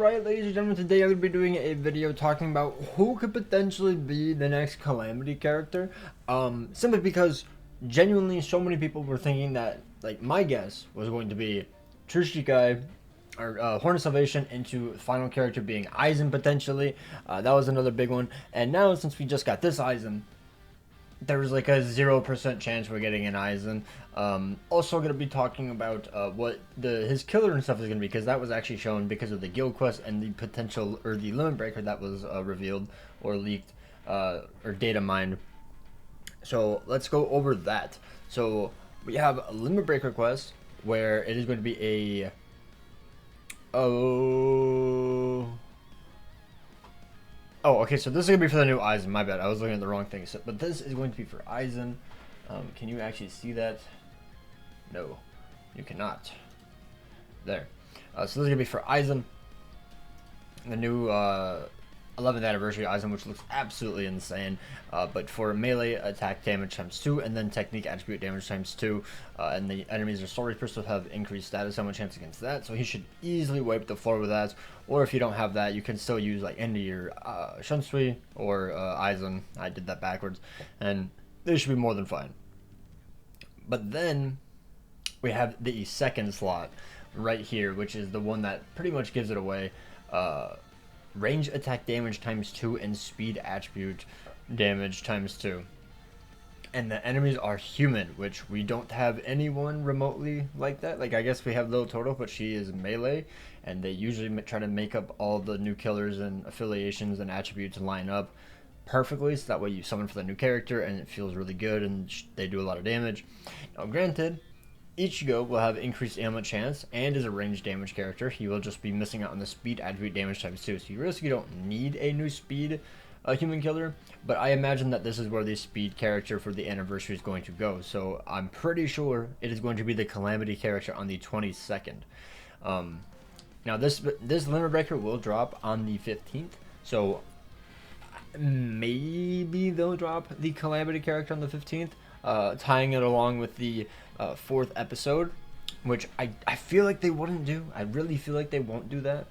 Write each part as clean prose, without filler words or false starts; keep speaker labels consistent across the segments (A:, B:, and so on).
A: Alright, ladies and gentlemen, today I'm going to be doing a video talking about who could potentially be the next Calamity character. Simply because genuinely so many people were thinking that, like, my guess was going to be Tsuchikai or Horn of Salvation into final character being AIZEN potentially. That was another big one. And now since we just got this AIZEN, there's like a 0% chance we're getting an AIZEN. Also going to be talking about what his killer and stuff is going to be, because that was actually shown because of the guild quest and the potential, or the limit breaker that was revealed or leaked or data mined. So let's go over that. So we have a limit breaker quest where it is going to be a Oh, okay, so this is going to be for the new AIZEN. My bad, I was looking at the wrong thing. So, but this is going to be for AIZEN. Can you actually see that? No, you cannot. There. So this is going to be for AIZEN. The new 11th anniversary AIZEN, which looks absolutely insane. But for melee attack damage times 2, and then technique attribute damage times 2. And the enemies or story crystals have increased status summon chance against that. So he should easily wipe the floor with that. Or if you don't have that, you can still use like into your Shunsui or AIZEN. I did that backwards. And they should be more than fine. But then we have the second slot right here, which is the one that pretty much gives it away. Range attack damage times 2 and speed attribute damage times 2. And the enemies are human, which we don't have anyone remotely like that. Like, I guess we have Little Turtle, but she is melee, and they usually try to make up all the new killers and affiliations and attributes and line up perfectly, so that way you summon for the new character and it feels really good and they do a lot of damage. Now granted, Ichigo will have increased ailment chance and is a ranged damage character. He will just be missing out on the speed attribute damage times 2, so you really don't need a new speed human killer, but I imagine that this is where the speed character for the anniversary is going to go, so I'm pretty sure it is going to be the Calamity character on the 22nd. Now this limit breaker will drop on the 15th, so maybe they'll drop the Calamity character on the 15th, tying it along with the 4th episode, which I feel like they wouldn't do. I really feel like they won't do that.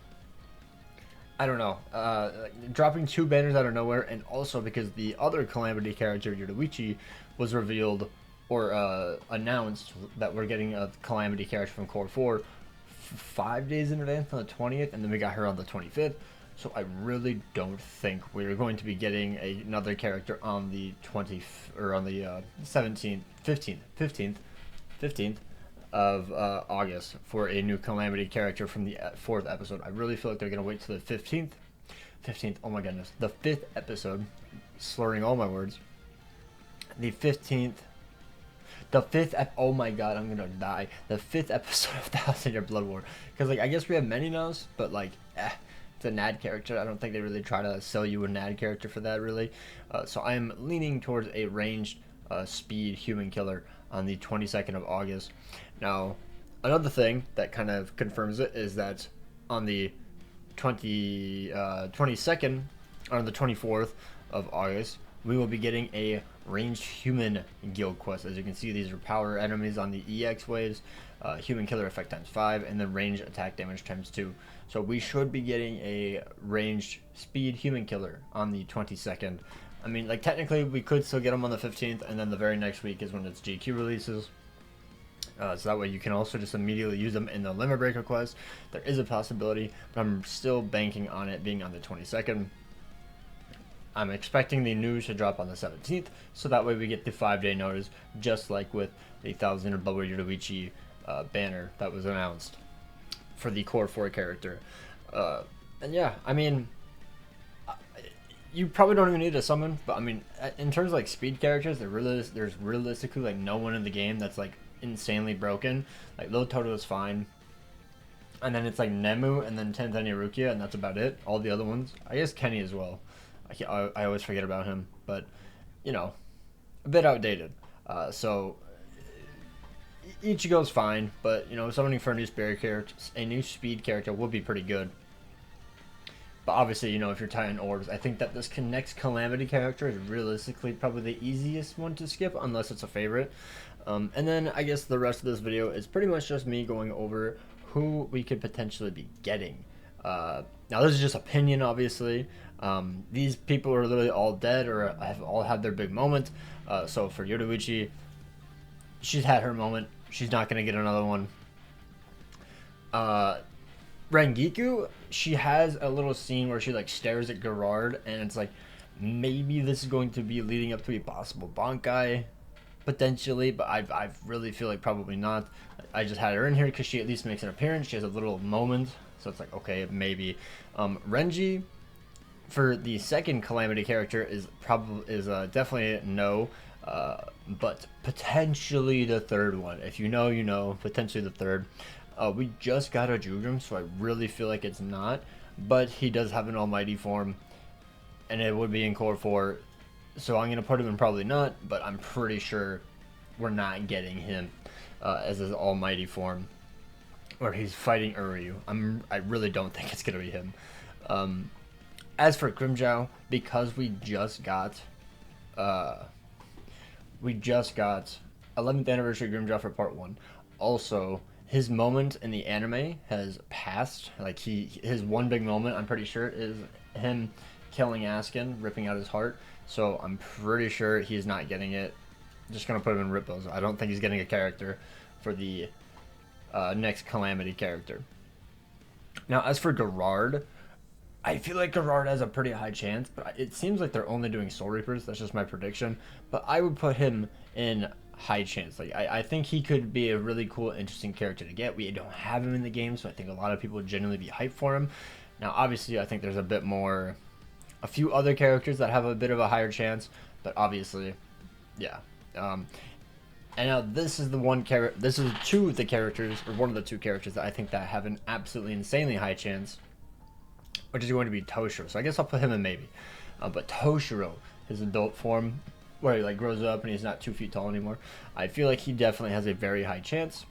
A: I don't know. Dropping 2 banners out of nowhere, and also because the other Calamity character, Yoruichi, was revealed or announced that we're getting a Calamity character from Core 4 5 days in advance on the 20th, and then we got her on the 25th. So I really don't think we're going to be getting another character on the 20th or on the 17th, 15th of August for a new Calamity character from the 4th episode. I really feel like they're going to wait till the 15th, oh my goodness, the 5th episode, slurring all my words, the 15th, oh my god, I'm going to die, the 5th episode of 1000 Year Blood War, because like, I guess we have many now, but like, it's a NAD character. I don't think they really try to sell you a NAD character for that, really. So I am leaning towards a ranged speed human killer on the 22nd of August. Now, another thing that kind of confirms it is that on the 22nd, or on the 24th of August, we will be getting a ranged human guild quest. As you can see, these are power enemies on the EX waves, human killer effect times 5, and then range attack damage times 2. So we should be getting a ranged speed human killer on the 22nd. I mean, like, technically we could still get them on the 15th, and then the very next week is when its GQ releases. So that way you can also just immediately use them in the limit breaker quest. There is a possibility, but I'm still banking on it being on the 22nd. I'm expecting the news to drop on the 17th, so that way we get the 5-day notice, just like with the 1000 of Bubble Yoruichi banner that was announced for the Core 4 character. And yeah, I mean, you probably don't even need a summon, but I mean, in terms of like speed characters, there's realistically like no one in the game that's like insanely broken. Like Little Toto is fine, and then it's like Nemu and then Tanzania Rukia, and that's about it. All the other ones, I guess Kenny as well. I always forget about him, but you know, a bit outdated. So Ichigo's fine, but you know, summoning for a new speed character would be pretty good. But obviously, you know, if you're tying orbs, I think that this next Calamity character is realistically probably the easiest one to skip, unless it's a favorite. And then I guess the rest of this video is pretty much just me going over who we could potentially be getting Now this is just opinion, obviously. These people are literally all dead or have all had their big moment. So for Yoruichi, she's had her moment. She's not gonna get another one. Rengiku, she has a little scene where she like stares at Gerard, and it's like maybe this is going to be leading up to a possible Bankai, potentially, but I really feel like probably not. I just had her in here because she at least makes an appearance. She has a little moment, so it's like okay, maybe. Renji, for the second Calamity character, is definitely no, but potentially the third one. If you know, you know. Potentially the third. We just got a Judrum, so I really feel like it's not. But he does have an Almighty form, and it would be in Core 4. So I'm going to put him in probably not, but I'm pretty sure we're not getting him as his Almighty form, where he's fighting Uryu. I really don't think it's going to be him. As for Grimmjow, because we just got 11th anniversary Grimmjow for part 1. Also, his moment in the anime has passed. Like his one big moment, I'm pretty sure, is him killing Askin, ripping out his heart. So I'm pretty sure he's not getting it. Just gonna put him in Ripples. I don't think he's getting a character for the next Calamity character. Now, as for Gerard, I feel like Gerard has a pretty high chance, but it seems like they're only doing Soul Reapers. That's just my prediction. But I would put him in high chance. Like I think he could be a really cool, interesting character to get. We don't have him in the game, so I think a lot of people would genuinely be hyped for him. Now, obviously, I think there's a few other characters that have a bit of a higher chance, but obviously, yeah. And now this is the one character. This is two of the characters, or one of the two characters that I think that have an absolutely insanely high chance, which is going to be Toshiro. So I guess I'll put him in maybe. But Toshiro, his adult form, where he like grows up and he's not 2 feet tall anymore, I feel like he definitely has a very high chance.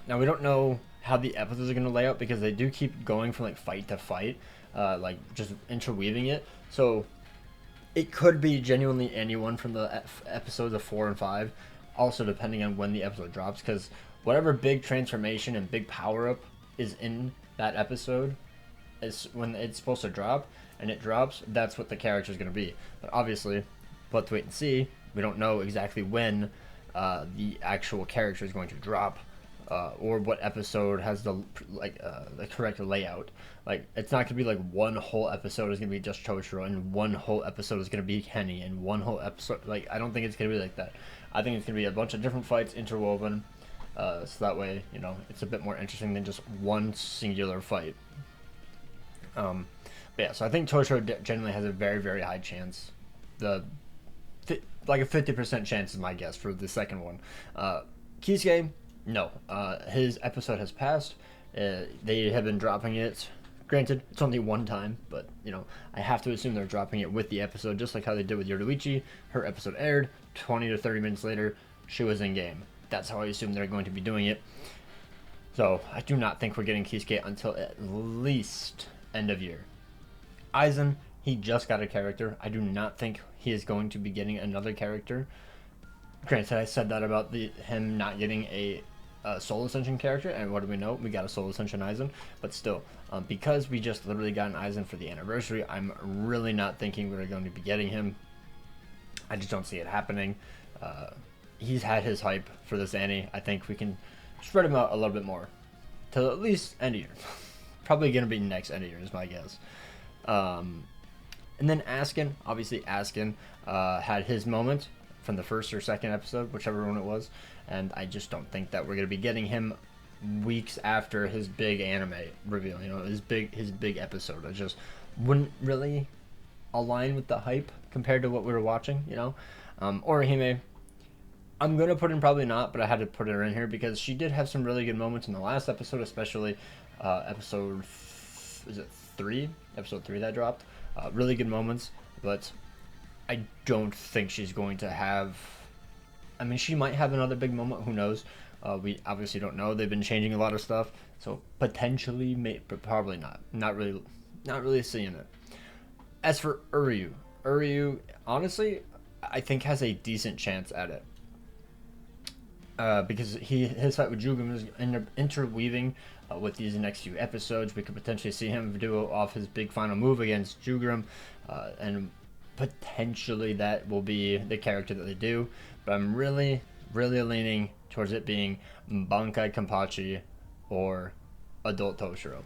A: Now we don't know how the episodes are going to lay out because they do keep going from like fight to fight, like just interweaving it. So it could be genuinely anyone from the episodes of 4 and 5. Also depending on when the episode drops, because whatever big transformation and big power up is in that episode is when it's supposed to drop, and it drops, that's what the character is going to be. But obviously, we'll have to wait and see. We don't know exactly when the actual character is going to drop, or what episode has the correct layout. Like, it's not going to be like one whole episode is going to be just Toshiro, and one whole episode is going to be Kenny, and one whole episode, like, I don't think it's going to be like that. I think it's going to be a bunch of different fights interwoven, so that way, you know, it's a bit more interesting than just one singular fight. But yeah, so I think Toshiro generally has a very, very high chance. Like a 50% chance is my guess for the second one. Kisuke, no. His episode has passed. They have been dropping it. Granted, it's only one time, but, you know, I have to assume they're dropping it with the episode, just like how they did with Yoruichi. Her episode aired, 20 to 30 minutes later, she was in game. That's how I assume they're going to be doing it. So, I do not think we're getting Kisuke until at least end of year. AIZEN, he just got a character. I do not think he is going to be getting another character. Granted, I said that about him not getting a Soul Ascension character, and what do we know? We got a Soul Ascension AIZEN, but still, because we just literally got an AIZEN for the anniversary, I'm really not thinking we're going to be getting him. I just don't see it happening. He's had his hype for this Annie. I think we can spread him out a little bit more till at least end of year. Probably going to be next end of year is my guess. And then Askin, obviously Askin had his moment from the first or second episode, whichever one it was, and I just don't think that we're going to be getting him weeks after his big anime reveal, you know, his big episode. It just wouldn't really align with the hype compared to what we were watching, you know. Orihime, I'm going to put in probably not, but I had to put her in here because she did have some really good moments in the last episode, especially episode 3 that dropped. Really good moments, but I don't think she's going to have... I mean, she might have another big moment, who knows. We obviously don't know. They've been changing a lot of stuff, so potentially, but probably not. Not really seeing it. As for Uryu, honestly, I think has a decent chance at it. because his fight with Jugum is interweaving with these next few episodes. We could potentially see him do off his big final move against Jugum, and potentially that will be the character that they do. But I'm really leaning towards it being Bankai Kenpachi or Adult Toshiro.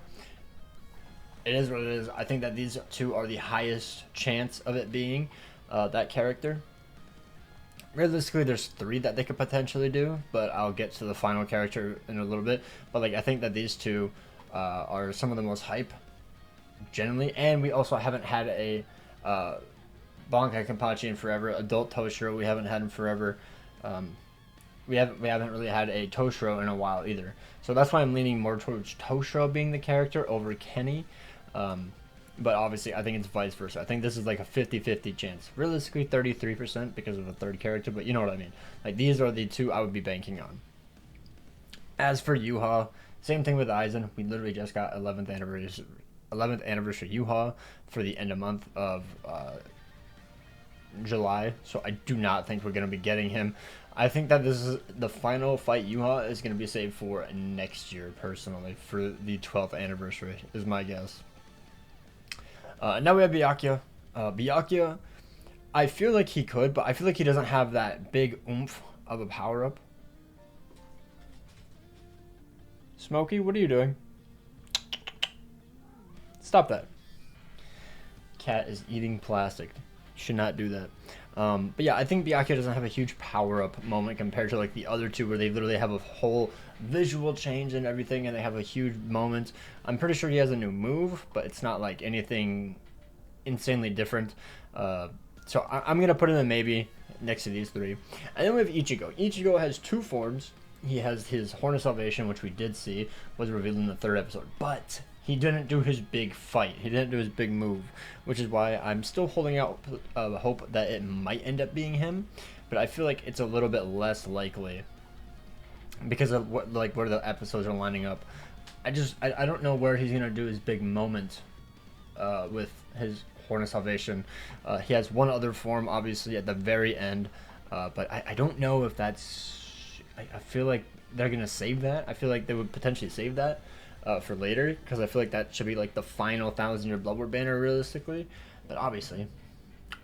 A: It is what it is. I think that these two are the highest chance of it being that character. Realistically, there's 3 that they could potentially do, but I'll get to the final character in a little bit. But like, I think that these two are some of the most hype, generally. And we also haven't had a Bankai Kenpachi in forever. Adult Toshiro, we haven't had in forever. We haven't really had a Toshiro in a while either. So that's why I'm leaning more towards Toshiro being the character over Kenny. But obviously, I think it's vice versa. I think this is like a 50-50 chance. Realistically, 33% because of the 3rd character, but you know what I mean. Like, these are the 2 I would be banking on. As for Yuha, same thing with Aizen. We literally just got 11th anniversary Yuha for the end of month of July. So I do not think we're going to be getting him. I think that this is the final fight Yuha is going to be saved for next year, personally, for the 12th anniversary, is my guess. Now we have Byakuya. Byakuya, I feel like he could, but I feel like he doesn't have that big oomph of a power-up. Smokey, what are you doing? Stop that. Cat is eating plastic. Should not do that. But yeah, I think Byakuya doesn't have a huge power-up moment compared to like the other 2 where they literally have a whole visual change and everything, and they have a huge moment. I'm pretty sure he has a new move, but it's not like anything insanely different. So I'm going to put him in maybe next to these 3. And then we have Ichigo. Ichigo has 2 forms. He has his Horn of Salvation, which we did see was revealed in the 3rd episode, but he didn't do his big fight. He didn't do his big move, which is why I'm still holding out hope that it might end up being him. But I feel like it's a little bit less likely because of where the episodes are lining up. I don't know where he's gonna do his big moment with his Horn of Salvation. He has one other form, obviously, at the very end, but I don't know if that's. I feel like they're gonna save that. I feel like they would potentially save that for later, because I feel like that should be like the final 1,000-year Blood War banner realistically. But obviously,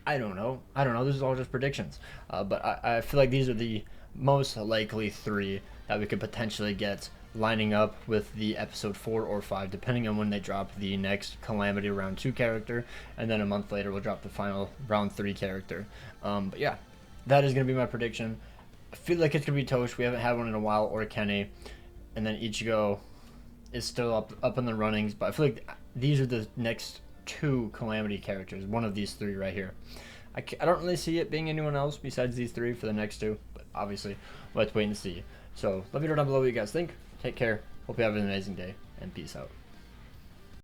A: I don't know. This is all just predictions. But I feel like these are the most likely 3 that we could potentially get lining up with the episode 4 or 5, depending on when they drop the next Calamity round 2 character, and then a month later we'll drop the final round 3 character. But yeah, that is gonna be my prediction. I feel like it's gonna be Tosh. We haven't had one in a while, or Kenny, and then Ichigo is still up in the runnings. But I feel like these are the next 2 Calamity characters. One of these 3 right here. I don't really see it being anyone else besides these 3 for the next 2. But obviously, let's wait and see. So let me know down below what you guys think. Take care. Hope you have an amazing day, and peace out.